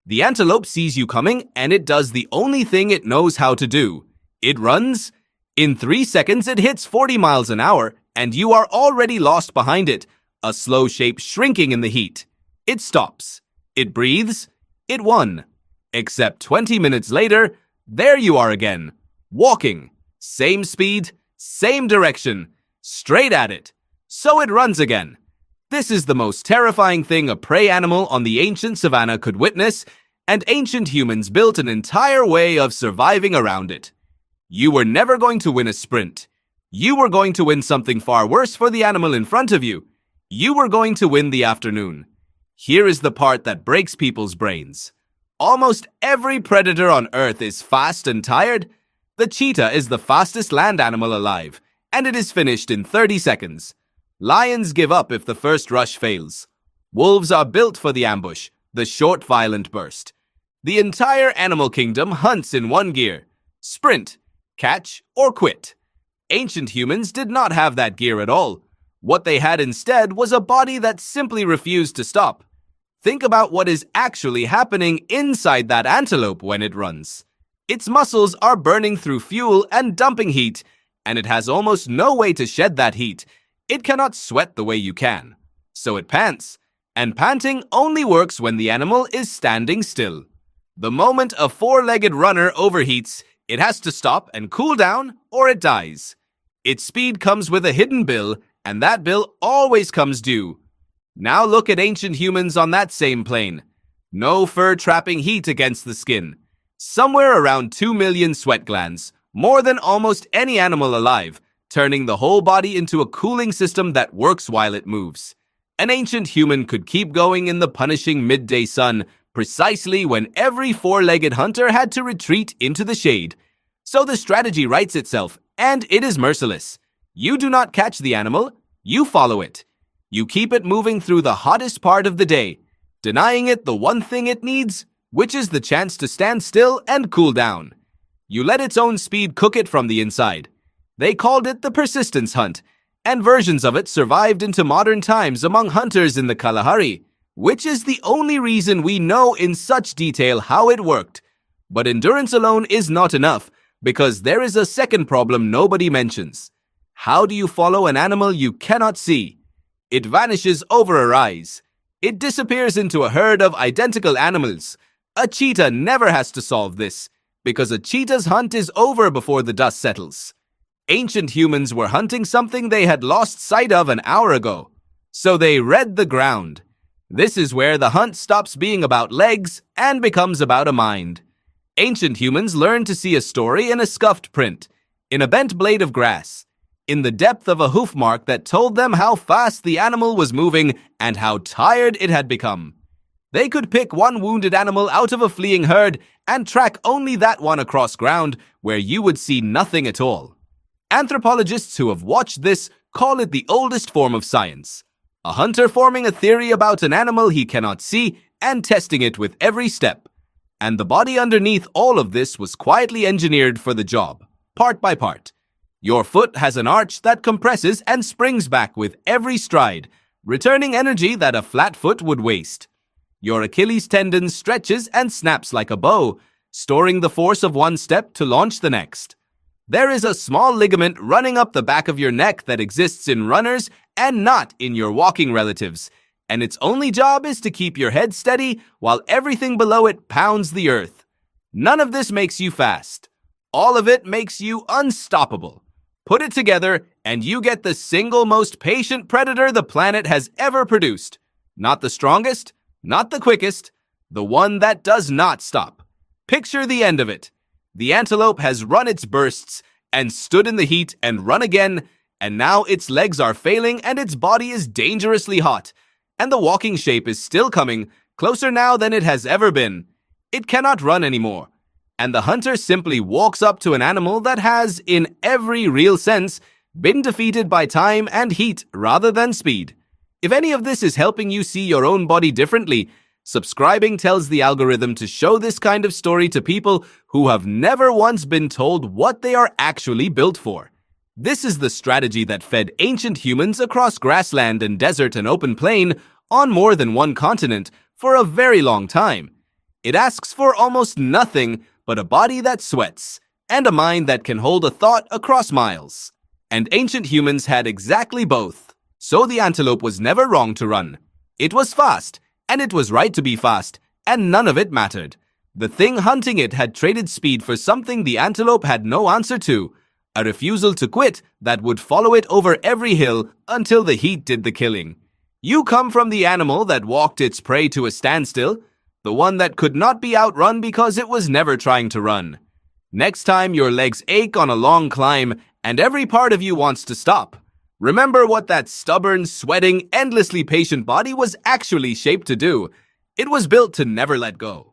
The antelope sees you coming and it does the only thing it knows how to do. It runs. In 3 seconds, it hits 40 miles an hour and you are already lost behind it, a slow shape shrinking in the heat. It stops. It breathes. It won. Except 20 minutes later, there you are again, walking. Same speed, same direction, straight at it. So it runs again. This is the most terrifying thing a prey animal on the ancient savannah could witness, and ancient humans built an entire way of surviving around it. You were never going to win a sprint. You were going to win something far worse for the animal in front of you. You were going to win the afternoon. Here is the part that breaks people's brains. Almost every predator on Earth is fast and tired. The cheetah is the fastest land animal alive, and it is finished in 30 seconds. Lions give up if the first rush fails. Wolves are built for the ambush, the short, violent burst. The entire animal kingdom hunts in one gear: sprint, catch, or quit. Ancient humans did not have that gear at all. What they had instead was a body that simply refused to stop. Think about what is actually happening inside that antelope when it runs. Its muscles are burning through fuel and dumping heat, and it has almost no way to shed that heat. It cannot sweat the way you can. So it pants, and panting only works when the animal is standing still. The moment a four-legged runner overheats, it has to stop and cool down or it dies. Its speed comes with a hidden bill, and that bill always comes due. Now look at ancient humans on that same plane. No fur-trapping heat against the skin. Somewhere around 2 million sweat glands, more than almost any animal alive, turning the whole body into a cooling system that works while it moves. An ancient human could keep going in the punishing midday sun precisely when every four-legged hunter had to retreat into the shade. So the strategy writes itself, and it is merciless. You do not catch the animal, you follow it. You keep it moving through the hottest part of the day, denying it the one thing it needs, which is the chance to stand still and cool down. You let its own speed cook it from the inside. They called it the persistence hunt, and versions of it survived into modern times among hunters in the Kalahari, which is the only reason we know in such detail how it worked. But endurance alone is not enough, because there is a second problem nobody mentions. How do you follow an animal you cannot see? It vanishes over our eyes. It disappears into a herd of identical animals. A cheetah never has to solve this, because a cheetah's hunt is over before the dust settles. Ancient humans were hunting something they had lost sight of an hour ago, so they read the ground. This is where the hunt stops being about legs and becomes about a mind. Ancient humans learned to see a story in a scuffed print, in a bent blade of grass, in the depth of a hoof mark that told them how fast the animal was moving and how tired it had become. They could pick one wounded animal out of a fleeing herd and track only that one across ground where you would see nothing at all. Anthropologists who have watched this call it the oldest form of science. A hunter forming a theory about an animal he cannot see and testing it with every step. And the body underneath all of this was quietly engineered for the job, part by part. Your foot has an arch that compresses and springs back with every stride, returning energy that a flat foot would waste. Your Achilles tendon stretches and snaps like a bow, storing the force of one step to launch the next. There is a small ligament running up the back of your neck that exists in runners and not in your walking relatives, and its only job is to keep your head steady while everything below it pounds the earth. None of this makes you fast. All of it makes you unstoppable. Put it together, and you get the single most patient predator the planet has ever produced. Not the strongest, not the quickest, the one that does not stop. Picture the end of it. The antelope has run its bursts and stood in the heat and run again, and now its legs are failing and its body is dangerously hot, and the walking shape is still coming, closer now than it has ever been. It cannot run anymore, and the hunter simply walks up to an animal that has, in every real sense, been defeated by time and heat rather than speed. If any of this is helping you see your own body differently, subscribing tells the algorithm to show this kind of story to people who have never once been told what they are actually built for. This is the strategy that fed ancient humans across grassland and desert and open plain on more than one continent for a very long time. It asks for almost nothing but a body that sweats and a mind that can hold a thought across miles. And ancient humans had exactly both. So the antelope was never wrong to run. It was fast, and it was right to be fast, and none of it mattered. The thing hunting it had traded speed for something the antelope had no answer to, a refusal to quit that would follow it over every hill until the heat did the killing. You come from the animal that walked its prey to a standstill, the one that could not be outrun because it was never trying to run. Next time your legs ache on a long climb and every part of you wants to stop, remember what that stubborn, sweating, endlessly patient body was actually shaped to do. It was built to never let go.